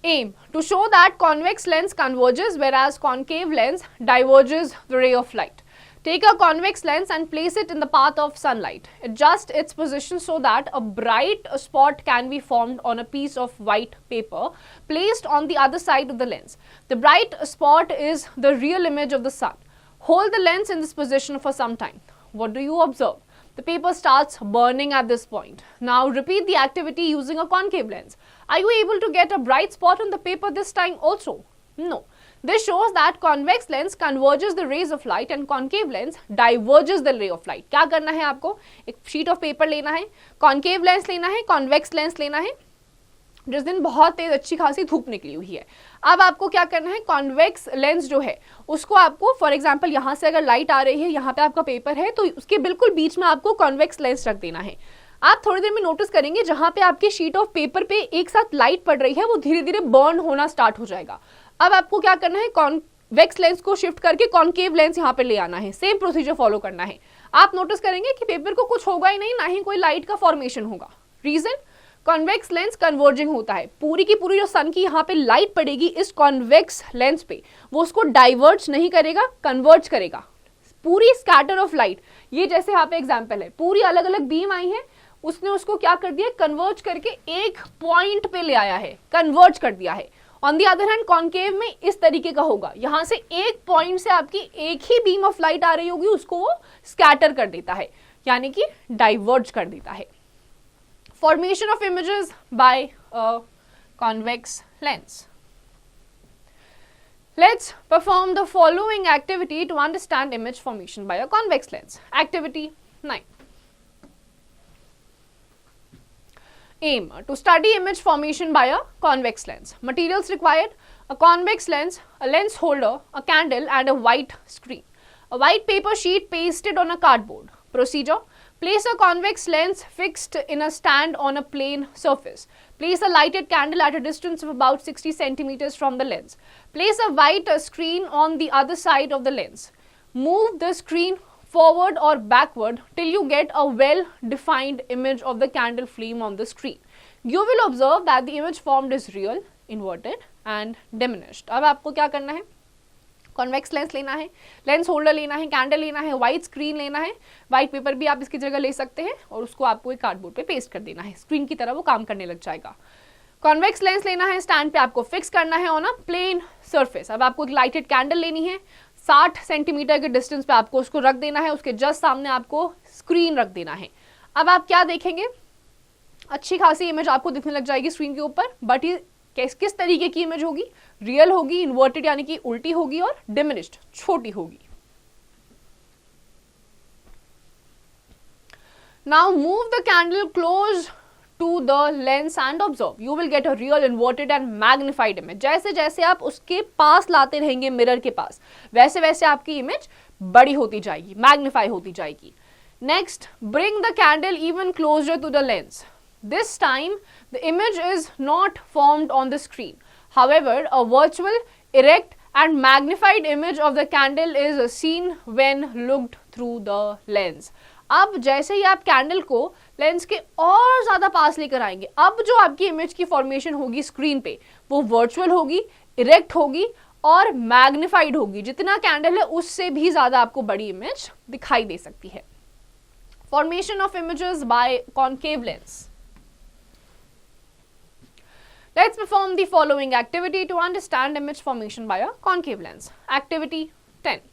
S1: Aim to show that convex lens converges whereas concave lens diverges the ray of light. Take a convex lens and place it in the path of sunlight. Adjust its position so that a bright spot can be formed on a piece of white paper placed on the other side of the lens. The bright spot is the real image of the sun. Hold the lens in this position for some time. What do you observe? The paper starts burning at this point. Now repeat the activity using a concave lens. Are you able to get a bright spot on the paper this time also? No. This shows that convex lens converges the rays of light and concave lens diverges the ray of light. क्या करना है आपको? एक शीट ऑफ पेपर लेना है, कॉन्केव लेंस लेना है, कॉन्वेक्स लेंस लेना है। जिस दिन बहुत तेज अच्छी खासी धूप निकली हुई है, अब आपको क्या करना है, कॉन्वेक्स लेंस जो है उसको आपको फॉर एग्जांपल यहाँ से अगर लाइट आ रही है, यहाँ पे आपका पेपर है, तो उसके बिल्कुल बीच में आपको कॉन्वेक्स लेंस रख देना है। आप थोड़ी देर में नोटिस करेंगे जहाँ पे आपके शीट ऑफ पेपर पे एक साथ लाइट पड़ रही है वो धीरे धीरे बर्न होना स्टार्ट हो जाएगा। अब आपको क्या करना है, कॉन्वेक्स लेंस को शिफ्ट करके कॉन्केव लेंस यहाँ पे ले आना है, सेम प्रोसीजर फॉलो करना है। आप नोटिस करेंगे कि पेपर को कुछ होगा ही नहीं, ना ही कोई लाइट का फॉर्मेशन होगा। रीजन, कॉन्वेक्स लेंस कन्वर्जिंग होता है, पूरी की पूरी जो सन की यहाँ पे लाइट पड़ेगी इस कॉन्वेक्स लेंस पे, वो उसको डाइवर्ज नहीं करेगा, कन्वर्ज करेगा। पूरी स्कैटर ऑफ लाइट, ये जैसे यहाँ पे एग्जाम्पल है, पूरी अलग अलग बीम आई है, उसने उसको क्या कर दिया, कन्वर्ज करके एक पॉइंट पे ले आया है, कन्वर्ज कर दिया है। On the other hand concave में इस तरीके का होगा, यहां से एक पॉइंट से आपकी एक ही बीम ऑफ लाइट आ रही होगी, उसको वो स्कैटर कर देता है, यानी कि डाइवर्ज कर देता है। Formation of images by convex lens. Let's perform the following activity to understand image formation by a convex lens. Activity 9. Aim to study image formation by a convex lens. Materials required: a convex lens, a lens holder, a candle and a white screen. A white paper sheet pasted on a cardboard. Procedure: place a convex lens fixed in a stand on a plane surface. Place a lighted candle at a distance of about 60 centimeters from the lens. Place a white screen on the other side of the lens. Move the screen forward or backward till you get a well-defined image of the candle flame on the screen. You will observe that the image formed is real, inverted and diminished. अब आपको क्या करना है, कॉन्वेक्स लेंस लेना है, लेंस होल्डर लेना है, कैंडल लेना है, व्हाइट स्क्रीन लेना है, व्हाइट पेपर भी आप इसकी जगह ले सकते हैं और उसको आपको एक कार्डबोर्ड पे पेस्ट कर देना है, स्क्रीन की तरह वो काम करने लग जाएगा। कॉन्वेक्स लेंस लेना है, स्टैंड पे आपको फिक्स करना है ऑन अ प्लेन सरफेस। अब आपको एक लाइटेड कैंडल लेनी है, 60 सेंटीमीटर के डिस्टेंस पे आपको उसको रख देना है, उसके जस्ट सामने आपको स्क्रीन रख देना है। अब आप क्या देखेंगे, अच्छी खासी इमेज आपको दिखने लग जाएगी स्क्रीन के ऊपर, बट ये किस तरीके की इमेज होगी, रियल होगी, इन्वर्टेड यानी कि उल्टी होगी, और डिमिनिश्ड छोटी होगी। Now move the candle close to the lens and observe. You will get a real inverted and magnified image. जैसे जैसे आप उसके पास लाते रहेंगे मिरर के पास, वैसे वैसे आपकी इमेज बड़ी होती जाएगी, मैग्निफाई होती जाएगी। Next, bring the candle even closer to the lens. This time, the image is not formed on the screen. However, a virtual, erect and magnified image of the candle is seen when looked through the lens. अब जैसे ही आप कैंडल को लेंस के और ज्यादा पास लेकर आएंगे, अब जो आपकी इमेज की फॉर्मेशन होगी स्क्रीन पे वो वर्चुअल होगी, इरेक्ट होगी और मैग्निफाइड होगी। जितना कैंडल है उससे भी ज्यादा आपको बड़ी इमेज दिखाई दे सकती है। Formation of images bye concave lens. Let's perform the following activity to understand image formation by a concave lens. Activity 10.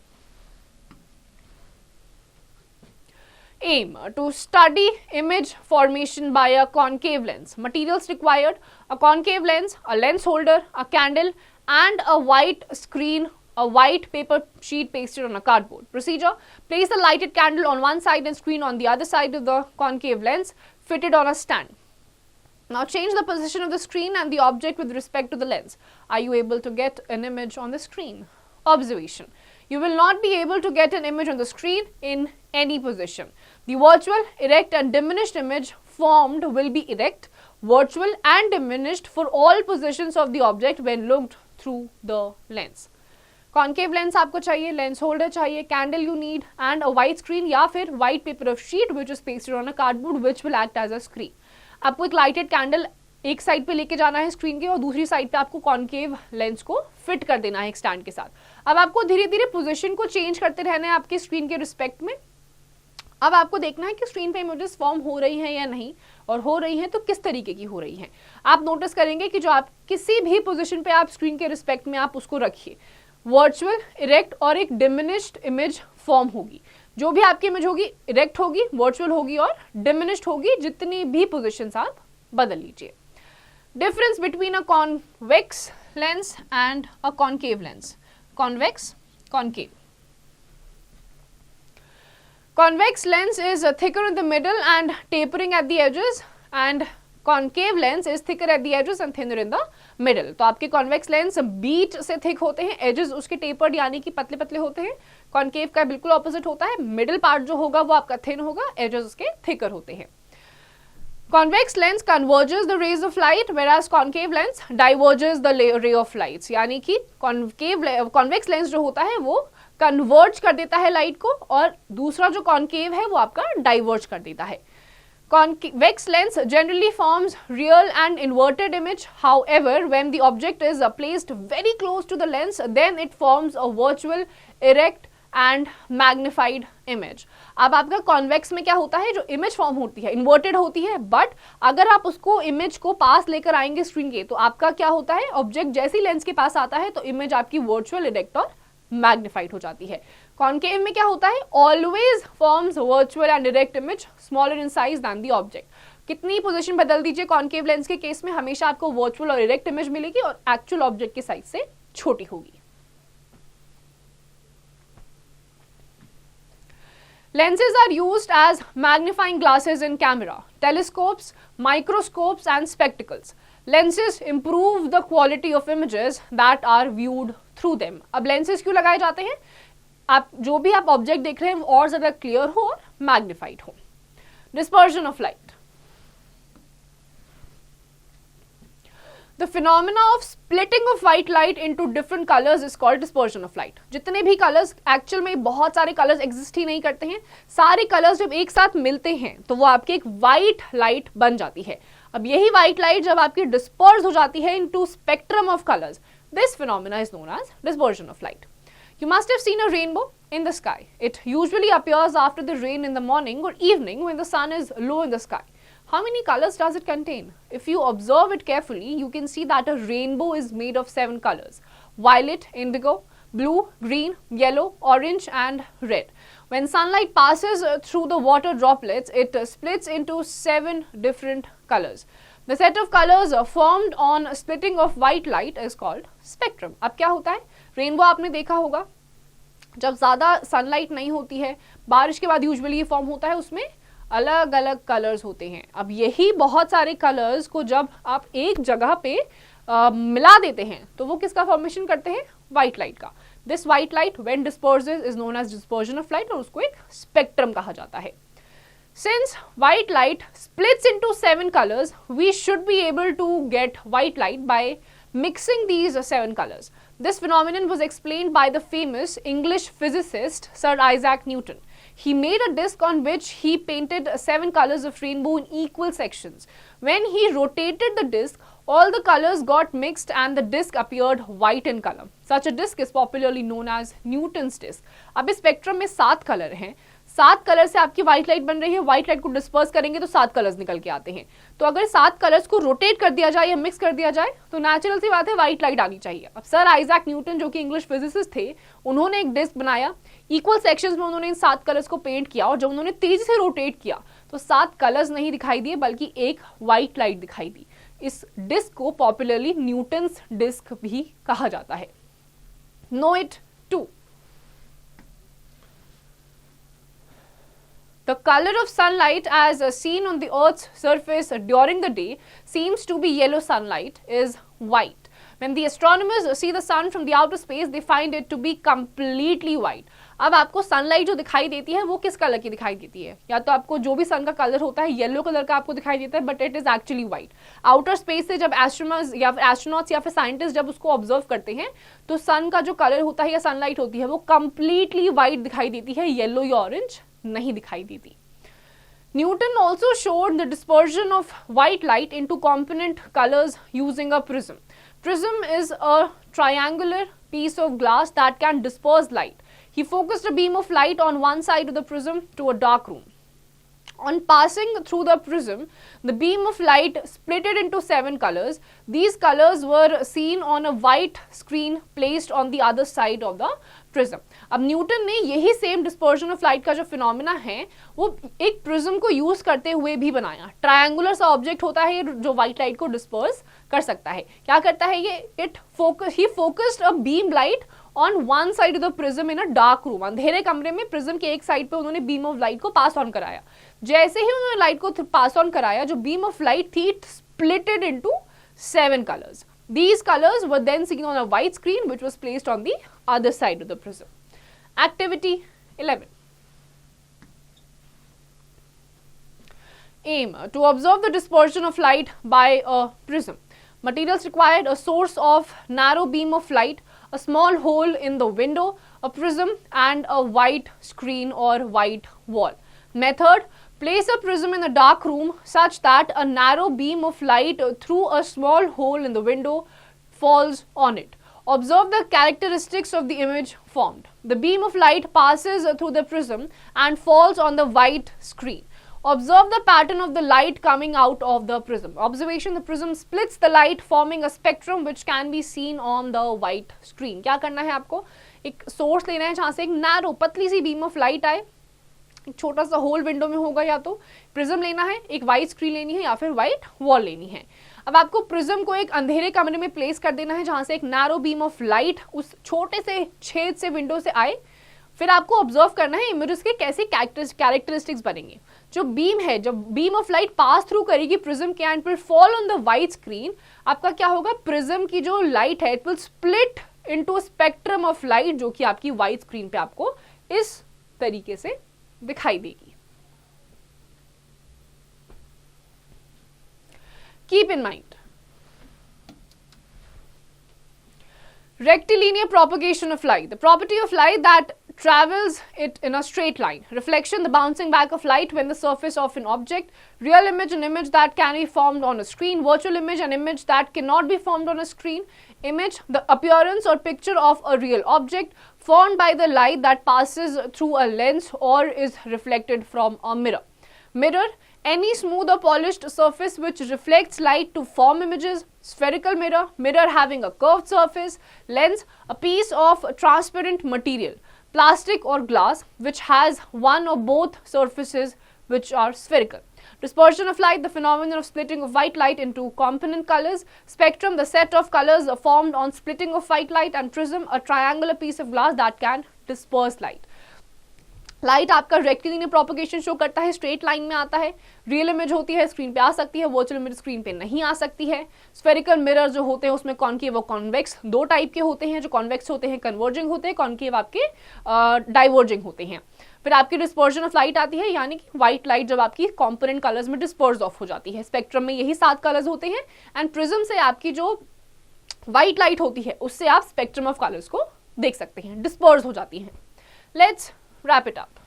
S1: Aim to study image formation by a concave lens. Materials required: a concave lens, a lens holder, a candle and a white screen, a white paper sheet pasted on a cardboard. Procedure: place the lighted candle on one side and screen on the other side of the concave lens fitted on a stand. Now change the position of the screen and the object with respect to the lens. Are you able to get an image on the screen? Observation: you will not be able to get an image on the screen in any position. The virtual, erect and diminished image formed will be erect, virtual and diminished for all positions of the object when looked through the lens. Concave lens आपको चाहिए, lens holder चाहिए, candle you need and a white screen या फिर white paper of sheet which is pasted on a cardboard which will act as a screen. आपको एक लाइटेड कैंडल एक साइड पे लेके जाना है स्क्रीन के और दूसरी साइड पे आपको कॉन्केव लेंस को फिट कर देना है एक स्टैंड के साथ। अब आपको धीरे धीरे पोजीशन को चेंज करते रहना है आपके स्क्रीन के रिस्पेक्ट में। अब आपको देखना है कि स्क्रीन पे इमेजेस फॉर्म हो रही हैं या नहीं, और हो रही हैं तो किस तरीके की हो रही हैं। आप नोटिस करेंगे कि जो आप किसी भी पोजीशन पे आप स्क्रीन के रिस्पेक्ट में आप उसको रखिए, वर्चुअल, इरेक्ट और एक डिमिनिश्ड इमेज फॉर्म होगी। जो भी आपकी इमेज होगी इरेक्ट होगी, वर्चुअल होगी और डिमिनिश्ड होगी, जितनी भी पोजीशंस आप बदल लीजिए। Difference between a convex lens and a concave lens. Convex, concave. Convex lens is thicker in the middle and tapering at the edges, and concave lens is thicker at the edges and thinner in the middle. तो आपके convex lens बीच से thick होते हैं, edges उसके tapered यानी कि पतले पतले होते हैं। concave का बिल्कुल opposite होता है, middle part जो होगा वो आपका thin होगा, edges उसके thicker होते हैं। Convex lens converges the rays of light, whereas concave lens diverges the ray of lights. यानी कि convex lens जो होता है वो कन्वर्ज कर देता है लाइट को, और दूसरा जो कॉन्केव है वो आपका डाइवर्ज कर देता है. Convex lens generally forms real and inverted image. However, when the object is placed very close to the lens, then it forms a virtual, erect and magnified image. अब आपका कॉन्वेक्स में क्या होता है, जो इमेज फॉर्म होती है इन्वर्टेड होती है, बट अगर आप उसको इमेज को पास लेकर आएंगे स्क्रीन के, तो आपका क्या होता है, ऑब्जेक्ट जैसे ही लेंस के पास आता है तो इमेज आपकी वर्चुअल, इरेक्ट और मैग्निफाइड हो जाती है. कॉन्केव में क्या होता है, always forms virtual and direct image smaller in size than the object. कितनी पोजीशन बदल दीजिए, कॉन्केव लेंस के केस में हमेशा आपको वर्चुअल और डायरेक्ट इमेज मिलेगी और एक्चुअल ऑब्जेक्ट के साइज से छोटी होगी. Lenses are used as magnifying glasses in camera, telescopes, microscopes and spectacles. Lenses improve the quality of images that are viewed through them. अब lenses क्यों लगाए जाते हैं, आप जो भी आप ऑब्जेक्ट देख रहे हैं वो और ज्यादा क्लियर हो और मैग्निफाइड हो. Dispersion of light. The phenomena of splitting of white light into different colors is called dispersion of light. जितने भी कलर्स, एक्चुअल में बहुत सारे कलर्स एग्जिस्ट ही नहीं करते हैं, सारे कलर्स जब एक साथ मिलते हैं तो वो आपके एक व्हाइट लाइट बन जाती है. अब यही व्हाइट लाइट जब आपकी डिस्पर्स हो जाती है into spectrum of colours, this phenomena is known as dispersion of light. You must have seen a rainbow in the sky. It usually appears after the rain in the morning or evening when the sun is low in the sky. How many colors does it contain? If you observe it carefully, you can see that a rainbow is made of 7 colors: violet, indigo, blue, green, yellow, orange and red. When sunlight passes through the water droplets, it splits into 7 different colors. The set of colors formed on splitting of white light is called spectrum. अब क्या होता है, रेनबो आपने देखा होगा, जब ज़्यादा सनलाइट नहीं होती है, बारिश के बाद यूजुअली ये फॉर्म होता है, उसमें अलग अलग कलर्स होते हैं. अब यही बहुत सारे कलर्स को जब आप एक जगह पे मिला देते हैं तो वो किसका फॉर्मेशन करते हैं, व्हाइट लाइट का. This white light when disperses is known as dispersion of light, और उसको एक स्पेक्ट्रम कहा जाता है. Since white light splits into 7 colors, we should be able to get white light by mixing these 7 colors. This phenomenon was explained by the famous English physicist Sir Isaac Newton. He made a disc on which he painted 7 colors of rainbow in equal sections. When he rotated the disc, all the colors got mixed and the disc appeared white in color. Such a disc is popularly known as Newton's disc. अब इस स्पेक्ट्रम में 7 कलर हैं, 7 कलर से आपकी व्हाइट लाइट बन रही है. व्हाइट लाइट को डिस्पर्स करेंगे तो 7 कलर्स निकल के आते हैं. तो अगर 7 कलर्स को रोटेट कर दिया जाए या मिक्स कर दिया जाए तो नेचुरल सी बात है व्हाइट लाइट आनी चाहिए. अब सर आइजैक न्यूटन जो कि इंग्लिश फिजिसिस्ट थे, उन्होंने एक डिस्क बनाया, इक्वल सेक्शंस में उन्होंने इन 7 कलर्स को पेंट किया, और जब उन्होंने तेजी से रोटेट किया तो 7 कलर्स नहीं दिखाई दिए बल्कि एक व्हाइट लाइट दिखाई दी. इस डिस्क को पॉपुलरली न्यूटन्स डिस्क भी कहा जाता है. Know it too. The color of sunlight as seen on the Earth's surface during the day seems to be yellow. Sunlight is white. When the astronomers see the sun from the outer space, they find it to be completely white. अब आपको सनलाइट जो दिखाई देती है वो किस कलर की दिखाई देती है, या तो आपको जो भी सन का कलर होता है येलो कलर का आपको दिखाई देता है, but it is actually white. Outer space से जब एस्ट्रोनॉट्स या फिर साइंटिस्ट जब उसको ऑब्जर्व करते हैं तो सन का जो कलर होता है या सनलाइट होती है वो कंप्लीटली व्हाइट दिखाई देती है, येलो या ऑरेंज नहीं दिखाई देती. Newton also showed the dispersion of white light into component colors using a prism. Prism is a triangular piece of glass that can disperse light. He focused a beam of light on one side of the prism to a dark room. On passing through the prism, the beam of light split it into 7 colors. These colors were seen on a white screen placed on the other side of the prism. अब न्यूटन ने यही सेम डिस्पर्जन ऑफ लाइट का जो फिनोमिना है वो एक प्रिज्म को यूज करते हुए भी बनाया. ट्रायंगुलर सा ऑब्जेक्ट होता है जो व्हाइट लाइट को डिस्पर्स कर सकता है. क्या करता है ये, he focused a beam light on one side of the prism in a dark room. अंधेरे कमरे में प्रिज्म के एक साइड पे उन्होंने बीम ऑफ लाइट को पास ऑन कराया. जैसे ही उन्होंने लाइट को पास ऑन कराया, जो बीम ऑफ लाइट थी splitted into 7 colors. These colors were then seen on a white screen which was placed on the other side of the prism. Activity 11. Aim to observe the dispersion of light by a prism. Materials required: a source of narrow beam of light, a small hole in the window, a prism and a white screen or white wall. Method: place a prism in a dark room such that a narrow beam of light through a small hole in the window falls on it. Observe the characteristics of the image formed. The beam of light passes through the prism and falls on the white screen. Observe the pattern of the light coming out of the prism. Observation: the prism splits the light, forming a spectrum which can be seen on the white screen. क्या करना है आपको? एक सोर्स लेना है जहां से एक नैरो पतली सी बीम ऑफ लाइट आए, एक छोटा सा होल विंडो में होगा, या तो प्रिज्म लेना है, एक वाइट स्क्रीन लेनी है, या फिर वाइट वॉल लेनी है. अब आपको प्रिज्म को एक अंधेरे कमरे में प्लेस कर देना है जहां से एक नैरो बीम ऑफ लाइट उस छोटे से छेद से विंडो से आए. फिर आपको ऑब्जर्व करना है इमेजेस के कैसे कैरेक्टरिस्टिक्स बनेंगे. जो बीम है, जब beam of light pass through करेगी प्रिज्म के and will fall on the white screen, आपका क्या होगा, प्रिज्म की जो लाइट है it will split into spectrum of light जो कि आपकी वाइट स्क्रीन पे आपको इस तरीके से दिखाई देगी. Keep in mind rectilinear propagation of light, the property of light that travels it in a straight line. Reflection, the bouncing back of light when the surface of an object. Real image, an image that can be formed on a screen. Virtual image, an image that cannot be formed on a screen. Image, the appearance or picture of a real object formed by the light that passes through a lens or is reflected from a mirror. Mirror, any smooth or polished surface which reflects light to form images. Spherical mirror, mirror having a curved surface. Lens, a piece of transparent material, plastic or glass, which has one or both surfaces which are spherical. Dispersion of light, the phenomenon of splitting of white light into component colors. Spectrum, the set of colors formed on splitting of white light. And prism, a triangular piece of glass that can disperse light. Light आपका रेक्टिलिनियर प्रोपगेशन शो करता है, स्ट्रेट लाइन में आता है. रियल इमेज होती है स्क्रीन पे आ सकती है, वर्चुअल इमेज स्क्रीन पे नहीं आ सकती है. स्फेरिकल मिरर जो होते हैं उसमें कॉन्केव और कॉन्वेक्स दो टाइप के होते हैं. जो कॉन्वेक्स होते हैं कन्वर्जिंग होते हैं, कॉन्केव आपके डाइवर्जिंग होते हैं. फिर आपकी डिस्पर्जन ऑफ लाइट आती है, यानी कि व्हाइट लाइट जब आपकी कॉम्पोनेंट कलर्स में डिस्पर्स ऑफ हो जाती है. स्पेक्ट्रम में यही 7 कलर्स होते हैं एंड प्रिज्म से आपकी जो व्हाइट लाइट होती है उससे आप स्पेक्ट्रम ऑफ कलर्स को देख सकते हैं, डिस्पर्स हो जाती हैं. Let's wrap it up.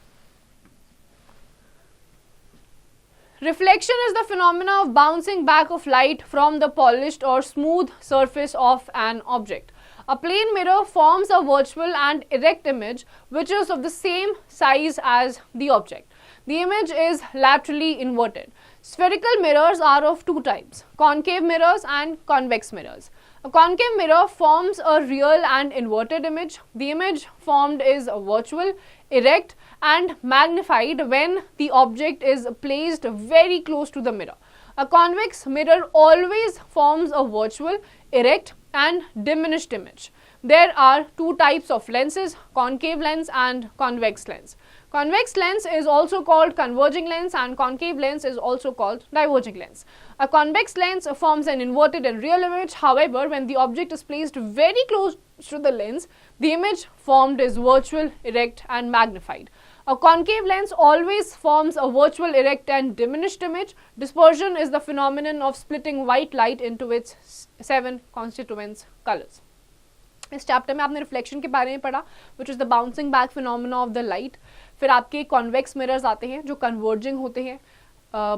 S1: Reflection is the phenomena of bouncing back of light from the polished or smooth surface of an object. A plane mirror forms a virtual and erect image which is of the same size as the object. The image is laterally inverted. Spherical mirrors are of two types, concave mirrors and convex mirrors. A concave mirror forms a real and inverted image. The image formed is virtual, erect and magnified when the object is placed very close to the mirror. A convex mirror always forms a virtual, erect and diminished image. There are two types of lenses, concave lens and convex lens. Convex lens is also called converging lens and concave lens is also called diverging lens. A convex lens forms an inverted and real image. However, when the object is placed very close to the lens, the image formed is virtual, erect and magnified. A concave lens always forms a virtual, erect and diminished image. Dispersion is the phenomenon of splitting white light into its 7 constituent colors. इस चैप्टर में आपने रिफ्लेक्शन के बारे में पढ़ा, which is the bouncing back phenomena of the light. फिर आपके कॉन्वेक्स मिरर्स आते हैं जो कन्वर्जिंग होते हैं,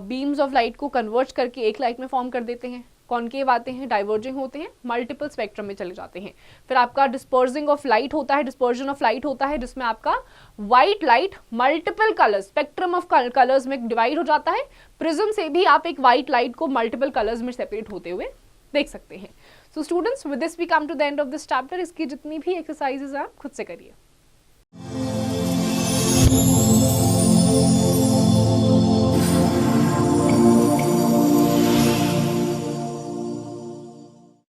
S1: बीम्स ऑफ लाइट को कन्वर्ज करके एक लाइट में फॉर्म कर देते हैं. कॉन्केव आते हैं, डाइवर्जिंग होते हैं, मल्टीपल स्पेक्ट्रम में चले जाते हैं. फिर आपका डिस्पर्सिंग ऑफ लाइट होता है, डिस्पर्जन ऑफ लाइट होता है जिसमें आपका white light multiple colours, spectrum of colours में डिवाइड हो जाता है. प्रिज्म से भी आप एक व्हाइट लाइट को मल्टीपल कलर्स में सेपरेट होते हुए देख सकते हैं. So students, with this we come to the end of this chapter. इसकी जितनी भी एक्सरसाइजेज हैं आप खुद से करिए.